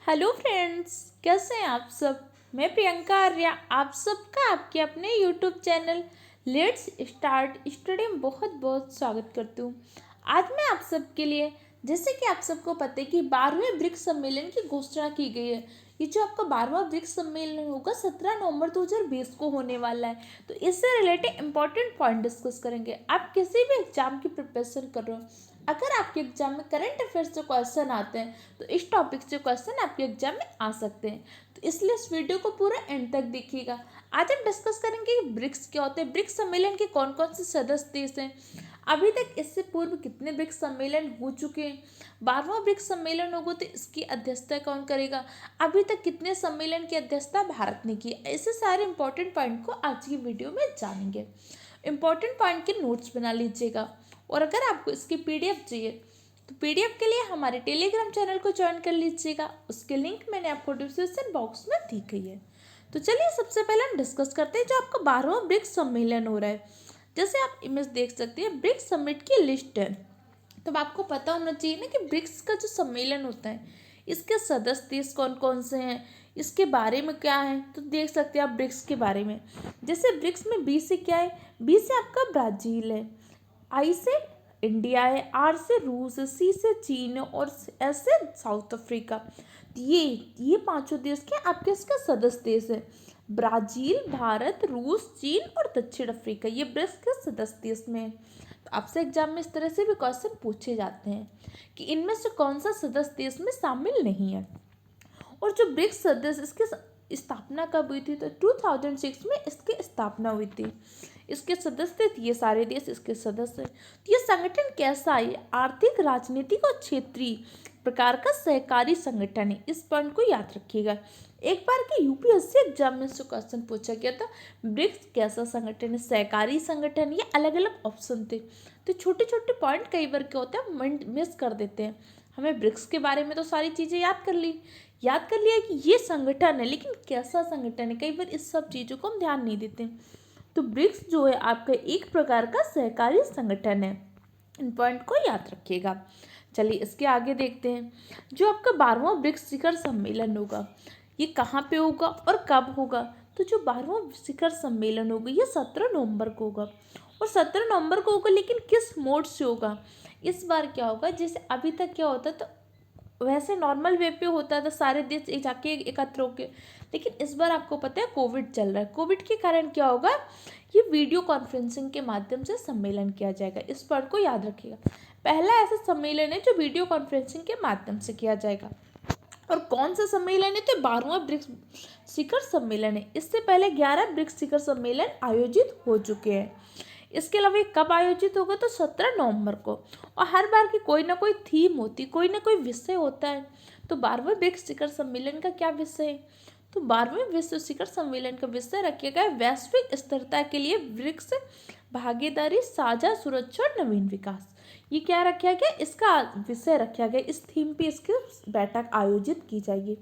Hello friends, कैसे हैं आप सब। मैं प्रियंका आर्या आप सबका आपके अपने YouTube channel let's start study में बहुत बहुत स्वागत करती हूँ। आज मैं आप सबके लिए, जैसे कि आप सबको पता है कि 12वें ब्रिक्स सम्मेलन की घोषणा की गई है। ये जो आपका 12वां ब्रिक्स सम्मेलन होगा 17 नवंबर 2020 को होने वाला है। तो इससे रिलेटेड इंपॉर्टेंट पॉइंट डिस्कस करेंगे। आप किसी भी एग्जाम की प्रिपरेशन कर रहे हो, अगर आपके एग्जाम में करंट अफेयर्स से क्वेश्चन आते हैं तो इस टॉपिक से क्वेश्चन आपके एग्जाम में आ सकते हैं। तो इसलिए इस वीडियो को पूरा एंड तक देखिएगा। आज हम डिस्कस करेंगे कि ब्रिक्स क्या होते हैं, ब्रिक्स सम्मेलन के कौन कौन से सदस्य देश हैं, अभी तक इससे पूर्व कितने ब्रिक्स सम्मेलन हो चुके हैं, 12वां ब्रिक्स सम्मेलन होगा तो इसकी अध्यक्षता कौन करेगा, अभी तक कितने सम्मेलन की अध्यक्षता भारत ने की। ऐसे सारे इंपॉर्टेंट पॉइंट को आज की वीडियो में जानेंगे। इंपॉर्टेंट पॉइंट के नोट्स बना लीजिएगा। और अगर आपको इसकी पीडीएफ चाहिए तो पीडीएफ के लिए हमारे टेलीग्राम चैनल को ज्वाइन कर लीजिएगा। उसके लिंक मैंने आपको डिस्क्रिप्शन बॉक्स में दी गई है। तो चलिए सबसे पहले हम डिस्कस करते हैं जो आपका 12वां ब्रिक्स सम्मेलन हो रहा है। जैसे आप इमेज देख सकते हैं, ब्रिक्स समिट की लिस्ट है। तब आपको पता होना चाहिए ना कि ब्रिक्स का जो सम्मेलन होता है इसके सदस्य देश कौन कौन से हैं, इसके बारे में क्या है। तो देख सकते हैं आप ब्रिक्स के बारे में। जैसे ब्रिक्स में बी से क्या है, बी से आपका ब्राज़ील है, आई से इंडिया है, आर से रूस है, सी से चीन है और एस से साउथ अफ्रीका। ये पांचों देश के आपके इसका सदस्य देश है। ब्राजील, भारत, रूस, चीन और दक्षिण अफ्रीका ये ब्रिक्स के सदस्य देश में है। तो आपसे एग्जाम में इस तरह से भी क्वेश्चन पूछे जाते हैं कि इनमें से कौन सा सदस्य देश में शामिल नहीं है। और जो ब्रिक्स सदस्य इसकी स्थापना कब हुई थी, तो 2006 में इसकी स्थापना हुई थी। इसके सदस्य थे ये सारे देश इसके सदस्य। तो ये संगठन कैसा है, आर्थिक, राजनीतिक और क्षेत्रीय प्रकार का सहकारी संगठन है। इस पॉइंट को याद रखिएगा। एक बार के यूपीएससी एग्जाम में से क्वेश्चन पूछा गया था, ब्रिक्स कैसा संगठन है, सहकारी संगठन, ये अलग अलग ऑप्शन थे। तो छोटे छोटे पॉइंट कई बार क्या होता है मिस कर देते हैं। हमें ब्रिक्स के बारे में तो सारी चीज़ें याद कर लिया कि ये संगठन है, लेकिन कैसा संगठन है, कई बार इस सब चीज़ों को हम ध्यान नहीं देते। तो ब्रिक्स जो है आपका एक प्रकार का सहकारी संगठन है। इन पॉइंट को याद रखिएगा। चलिए इसके आगे देखते हैं। जो आपका 12वां ब्रिक्स शिखर सम्मेलन होगा ये कहाँ पे होगा और कब होगा। तो जो 12वां शिखर सम्मेलन होगा ये 17 नवंबर को होगा। और 17 नवंबर को होगा, लेकिन किस मोड से होगा। इस बार क्या होगा, जैसे अभी तक क्या होता तो वैसे नॉर्मल वे पे होता था, सारे देश एक जाके एकत्र होके, लेकिन इस बार आपको पता है कोविड चल रहा है। कोविड के कारण क्या होगा, ये वीडियो कॉन्फ्रेंसिंग के माध्यम से सम्मेलन किया जाएगा। इस बात को याद रखिएगा। पहला ऐसा सम्मेलन है जो वीडियो कॉन्फ्रेंसिंग के माध्यम से किया जाएगा। और कौन सा सम्मेलन है, तो 12वां ब्रिक्स शिखर सम्मेलन है। इससे पहले 11 ब्रिक्स शिखर सम्मेलन आयोजित हो चुके हैं। इसके अलावा ये कब आयोजित होगा, तो 17 नवंबर को। और हर बार की कोई ना कोई थीम होती, कोई ना कोई विषय होता है। तो 12वें ब्रिक्स शिखर सम्मेलन का क्या विषय है, तो 12वें विश्व शिखर सम्मेलन का विषय रखा गया वैश्विक स्थिरता के लिए ब्रिक्स भागीदारी, साझा सुरक्षा और नवीन विकास। ये क्या रखा गया, इसका विषय रखा गया। इस थीम पे इसकी बैठक आयोजित की जाएगी।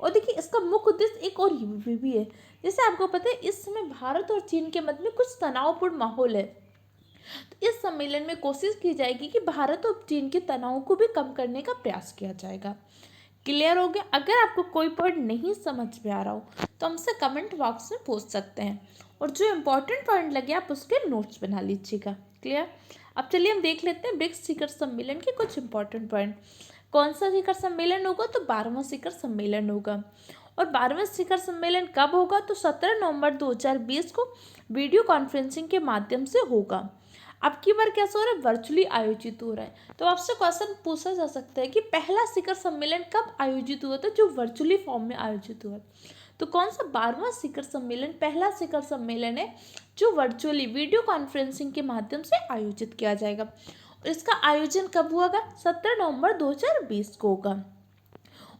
और देखिए इसका मुख्य उद्देश्य एक और भी है। जैसे आपको पता है इस समय भारत और चीन के मध्य में कुछ तनावपूर्ण माहौल है। तो इस सम्मेलन में कोशिश की जाएगी कि भारत और चीन के तनाव को भी कम करने का प्रयास किया जाएगा। क्लियर हो गया। अगर आपको कोई पॉइंट नहीं समझ में आ रहा हो तो हमसे कमेंट बॉक्स में पूछ सकते हैं। और जो इम्पोर्टेंट पॉइंट लगे आप उसके नोट्स बना लीजिएगा। क्लियर। अब चलिए हम देख लेते हैं ब्रिक्स शिखर सम्मेलन के कुछ इंपॉर्टेंट पॉइंट। कौन सा शिखर सम्मेलन होगा, तो 12वां शिखर सम्मेलन होगा। और 12वां शिखर सम्मेलन कब होगा, तो 17 नवंबर 2020 को वीडियो कॉन्फ्रेंसिंग के माध्यम से होगा। अब की बार कैसा हो रहा है, वर्चुअली आयोजित हो रहा है। तो आपसे क्वेश्चन पूछा जा सकता है कि पहला शिखर सम्मेलन कब आयोजित हुआ था जो वर्चुअली फॉर्म में आयोजित हुआ। तो कौन सा 12वां शिखर सम्मेलन पहला शिखर सम्मेलन है जो वर्चुअली वीडियो कॉन्फ्रेंसिंग के माध्यम से आयोजित किया जाएगा। और इसका आयोजन कब हुआ, 17 नवंबर 2020 को होगा।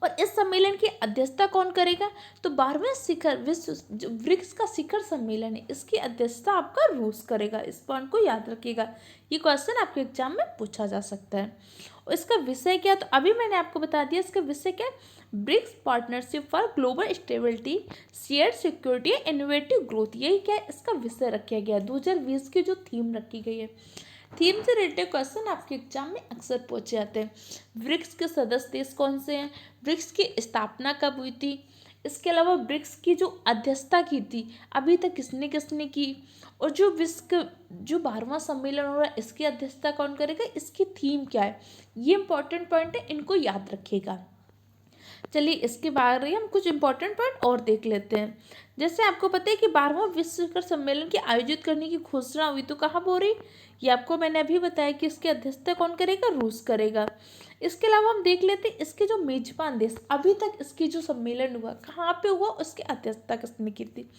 और इस सम्मेलन की अध्यक्षता कौन करेगा, तो 12वें शिखर विश्व जो ब्रिक्स का शिखर सम्मेलन है इसकी अध्यक्षता आपका रूस करेगा। इस पॉइंट को याद रखिएगा। ये क्वेश्चन आपके एग्जाम में पूछा जा सकता है। और इसका विषय क्या, तो अभी मैंने आपको बता दिया इसका विषय क्या है, BRICS partnership for global stability, share security, innovative growth. यही क्या है, इसका विषय रखा गया है। 2020 की जो थीम रखी गई है, थीम से रिलेटेड क्वेश्चन आपके एग्जाम में अक्सर पूछे जाते हैं। ब्रिक्स के सदस्य देश कौन से हैं, ब्रिक्स की स्थापना कब हुई थी, इसके अलावा ब्रिक्स की जो अध्यक्षता की थी अभी तक किसने किसने की, और जो विश्व जो 12वां सम्मेलन हो रहा है इसकी अध्यक्षता कौन करेगा, इसकी थीम क्या है। ये इंपॉर्टेंट पॉइंट है, इनको याद रखिएगा। चलिए इसके बारे में हम कुछ इंपॉर्टेंट पॉइंट और देख लेते हैं। जैसे आपको पता है कि 12वां विश्व शिखर सम्मेलन के आयोजित करने की घोषणा हुई तो कहाँ हो रही, ये आपको मैंने अभी बताया कि इसकी अध्यक्षता कौन करेगा, रूस करेगा। इसके अलावा हम देख लेते हैं इसके जो मेजबान देश अभी तक इसकी जो सम्मेलन हुआ कहाँ पे हुआ, उसकी अध्यक्षता किसने की थी।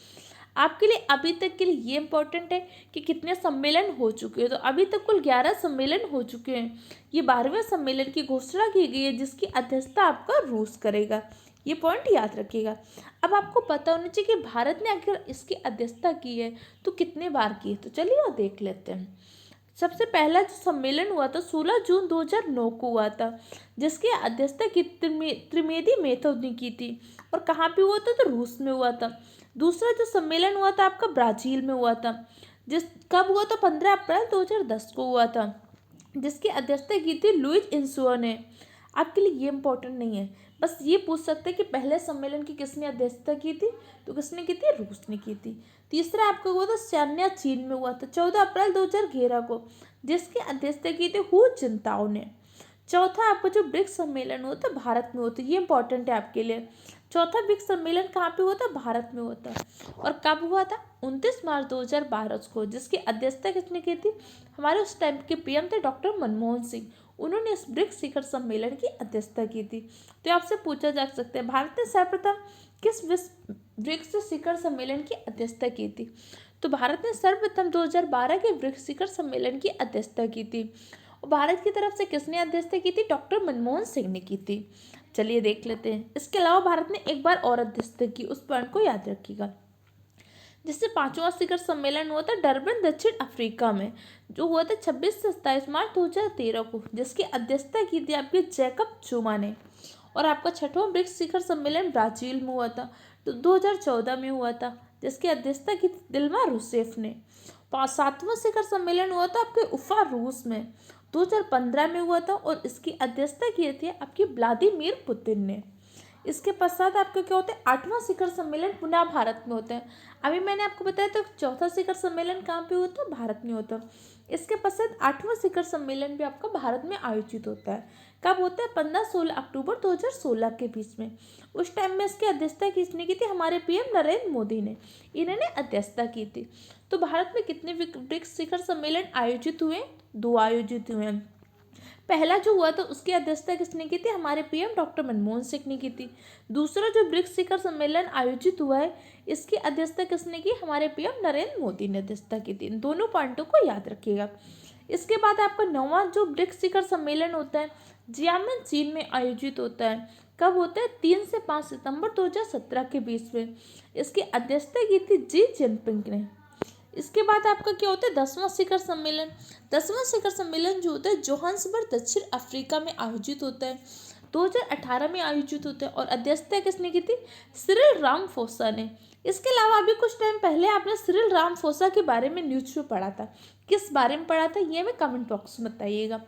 आपके लिए अभी तक के लिए ये इंपॉर्टेंट है कि कितने सम्मेलन हो चुके हैं, तो अभी तक कुल 11 सम्मेलन हो चुके हैं। ये 12वें सम्मेलन की घोषणा की गई है जिसकी अध्यक्षता आपका रूस करेगा, ये पॉइंट याद रखिएगा। अब आपको पता होना चाहिए कि भारत ने अगर इसकी अध्यक्षता की है तो कितने बार की है, तो चलिए वो देख लेते हैं। सबसे पहला जो सम्मेलन हुआ था 16 जून 2009 को हुआ था, जिसकी अध्यक्षता की त्रिवेदी मेथड ने की थी, और कहाँ पे हुआ था, तो रूस में हुआ था। दूसरा जो सम्मेलन हुआ था आपका ब्राज़ील में हुआ था, जिस कब हुआ था, 15 अप्रैल 2010 को हुआ था, जिसकी अध्यक्षता की थी लुइस इंसुआ ने। आपके लिए ये इंपॉर्टेंट नहीं है, बस ये पूछ सकते हैं कि पहले सम्मेलन की किसने अध्यक्षता की थी, तो किसने की थी, रूस ने की थी। तीसरा आपका हुआ था शान्या चीन में हुआ था 14 अप्रैल 2011 को, जिसकी अध्यक्षता की थी हु जिनताओ ने। चौथा आपका जो ब्रिक्स सम्मेलन हुआ था भारत में होता है, ये इंपॉर्टेंट है आपके लिए। चौथा ब्रिक्स सम्मेलन कहाँ पे हुआ था, भारत में हुआ था, और कब हुआ था, 29 मार्च 2012 को, जिसकी अध्यक्षता किसने की थी, हमारे उस टाइम के पीएम थे डॉक्टर मनमोहन सिंह, उन्होंने इस ब्रिक्स शिखर सम्मेलन की अध्यक्षता की थी। तो आपसे पूछा जा सकता है भारत ने सर्वप्रथम किस विश्व ब्रिक्स शिखर सम्मेलन की अध्यक्षता की थी, तो भारत ने सर्वप्रथम 2012 के ब्रिक्स शिखर सम्मेलन की अध्यक्षता की थी, और भारत की तरफ से किसने अध्यक्षता की थी, डॉक्टर मनमोहन सिंह ने की थी। चलिए देख लेते हैं। इसके अलावा भारत ने एक बार और अध्यक्षता की, उस पॉइंट को याद रखिएगा। जिससे 5वां शिखर सम्मेलन हुआ था डरबन दक्षिण अफ्रीका में, जो हुआ था 26 से 27 मार्च 2013 को, जिसकी अध्यक्षता की थी आपके जैकब जुमा ने। और आपका 6वां ब्रिक्स शिखर सम्मेलन ब्राजील में हुआ था, तो 2014 में हुआ था, जिसकी अध्यक्षता की थी दिल्मा रूसेफ ने। 7वां शिखर सम्मेलन हुआ था आपके उफा रूस में, 2015 में हुआ था, और इसकी अध्यक्षता की थी आपकी व्लादिमीर पुतिन ने। इसके पश्चात आपका क्या होता है, 8वां शिखर सम्मेलन पुनः भारत में होता है। अभी मैंने आपको बताया तो चौथा शिखर सम्मेलन कहाँ पे होता है, भारत में होता है। इसके पश्चात 8वां शिखर सम्मेलन भी आपका भारत में आयोजित होता है। कब होता है, 15-16 अक्टूबर 2016 के बीच में। उस टाइम में इसकी अध्यक्षता किसने की थी, हमारे पीएम नरेंद्र मोदी ने, इन्होंने अध्यक्षता की थी। तो भारत में कितने ब्रिक्स शिखर सम्मेलन आयोजित हुए, 2 आयोजित हुए हैं। पहला जो हुआ था उसकी अध्यक्षता किसने की थी, हमारे पीएम डॉक्टर मनमोहन सिंह ने की थी। दूसरा जो ब्रिक्स शिखर सम्मेलन आयोजित हुआ है इसकी अध्यक्षता किसने की, हमारे पीएम नरेंद्र मोदी ने अध्यक्षता की थी। इन दोनों पॉइंटों को याद रखिएगा। इसके बाद आपका 9वां जो ब्रिक्स शिखर सम्मेलन होता है जियामिन चीन में आयोजित होता है। कब होता है, 3 से 5 सितंबर 2017 के बीच में। इसकी अध्यक्षता की थी जी जिनपिंग ने। इसके बाद आपका क्या होता है, 10वां शिखर सम्मेलन। 10वां शिखर सम्मेलन जो होता है जोहान्सबर्ग दक्षिण अफ्रीका में आयोजित होता है, 2018 में आयोजित होता है, और अध्यक्षता किसने की थी, सिरिल रामाफोसा ने। इसके अलावा अभी कुछ टाइम पहले आपने सिरिल रामाफोसा के बारे में न्यूज़ में पढ़ा था, किस बारे में पढ़ा था ये हमें कमेंट बॉक्स में बताइएगा।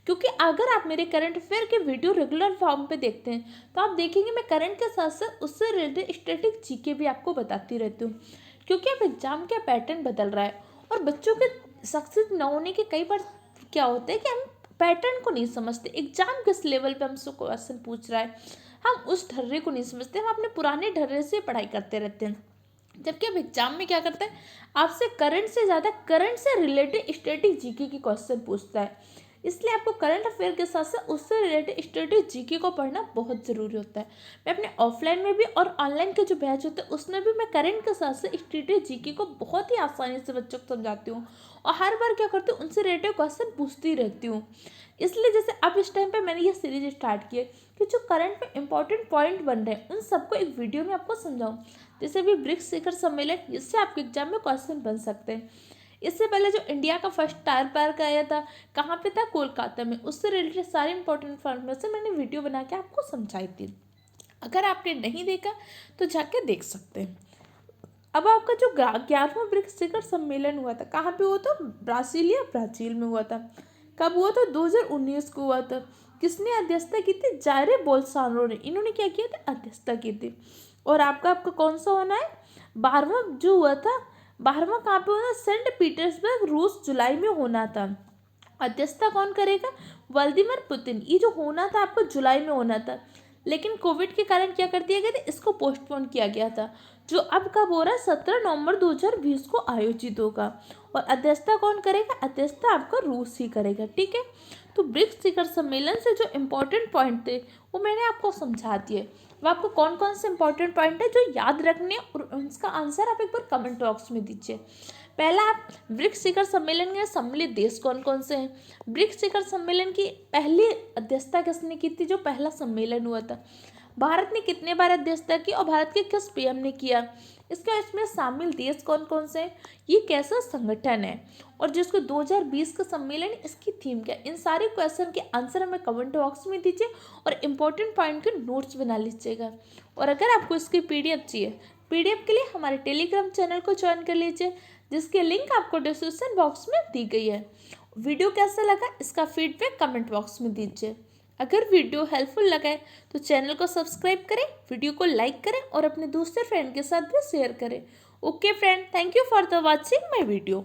क्योंकि अगर आप मेरे करंट अफेयर के वीडियो रेगुलर फॉर्म पे देखते हैं तो आप देखेंगे मैं करंट के साथ साथ उससे रिलेटेड स्टैटिक जीके भी आपको बताती रहती हूँ। क्योंकि अब एग्जाम का पैटर्न बदल रहा है और बच्चों के सक्सेस न होने के कई बार क्या होता है कि हम पैटर्न को नहीं समझते, एग्जाम किस लेवल पे हमसे क्वेश्चन पूछ रहा है हम उस ढर्रे को नहीं समझते, हम अपने पुराने ढर्रे से पढ़ाई करते रहते हैं। जबकि अब एग्जाम में क्या करता है, आपसे करंट से ज़्यादा करंट से रिलेटेड स्टैटिक जीके की क्वेश्चन पूछता है। इसलिए आपको करंट अफेयर के साथ साथ उससे रिलेटेड स्टैटिक जीके को पढ़ना बहुत ज़रूरी होता है। मैं अपने ऑफलाइन में भी और ऑनलाइन के जो बैच होते हैं उसमें भी मैं करंट के साथ साथ स्टैटिक जीके को बहुत ही आसानी से बच्चों को समझाती हूँ और हर बार क्या करती हूँ उनसे रिलेटेड क्वेश्चन पूछती रहती हूँ। इसलिए जैसे अब इस टाइम पे मैंने ये सीरीज स्टार्ट की है कि जो करंट में इंपॉर्टेंट पॉइंट बन रहे हैं उन सबको एक वीडियो में आपको समझाऊँ। जैसे भी ब्रिक्स शिखर सम्मेलन, जिससे आपके एग्जाम में क्वेश्चन बन सकते हैं। इससे पहले जो इंडिया का फर्स्ट टायर पार्क आया था कहाँ पे था, कोलकाता में, उससे रिलेटेड सारी इंपॉर्टेंट इन्फॉर्मेशन मैंने वीडियो बना के आपको समझाई थी। अगर आपने नहीं देखा तो जाके देख सकते हैं। अब आपका जो 11वां ब्रिक्स शिखर सम्मेलन हुआ था, कहाँ पे हुआ था? ब्राज़ील में हुआ था। कब हुआ था? 2019 को हुआ था। किसने अध्यक्षता की थी? जायर बोल्सोनारो ने। इन्होंने क्या किया था? अध्यक्षता की थी। और आपका कौन सा होना है? 12वां जो हुआ था, 12वां कहाँ पे होना? सेंट पीटर्सबर्ग, रूस, जुलाई में होना था। अध्यक्षता कौन करेगा? Vladimir Putin. ये जो होना था आपको जुलाई में होना था, लेकिन कोविड के कारण क्या कर दिया गया था? इसको पोस्टपोन किया गया था, जो अब कब हो रहा है? 17 नवंबर 2020 को आयोजित होगा। और अध्यक्षता कौन करेगा? अध्यक्षता आपका रूस ही करेगा। ठीक है, तो ब्रिक्स शिखर सम्मेलन से जो इम्पोर्टेंट पॉइंट थे वो मैंने आपको समझा दिए। वो आपको कौन कौन से इंपॉर्टेंट पॉइंट है जो याद रखने, और उसका आंसर आप एक बार कमेंट बॉक्स में दीजिए। पहला, आप ब्रिक्स शिखर सम्मेलन में सम्मिलित देश कौन कौन से हैं? ब्रिक्स शिखर सम्मेलन की पहली अध्यक्षता किसने की थी? जो पहला सम्मेलन हुआ था, भारत ने कितने बार अध्यक्षता की और भारत के किस पीएम ने किया? इसमें शामिल देश कौन कौन से हैं? ये कैसा संगठन है? और जिसको 2020 का सम्मेलन, इसकी थीम क्या है? इन सारे क्वेश्चन के आंसर हमें कमेंट बॉक्स में दीजिए और इम्पोर्टेंट पॉइंट के नोट्स बना लीजिएगा। और अगर आपको इसकी पीडीएफ चाहिए, पीडीएफ के लिए हमारे टेलीग्राम चैनल को ज्वाइन कर लीजिए, जिसकी लिंक आपको डिस्क्रिप्शन बॉक्स में दी गई है। वीडियो कैसा लगा इसका फीडबैक कमेंट बॉक्स में दीजिए। अगर वीडियो हेल्पफुल लगा है तो चैनल को सब्सक्राइब करें, वीडियो को लाइक करें और अपने दूसरे फ्रेंड के साथ भी शेयर करें। Okay friend, thank you for the watching my video.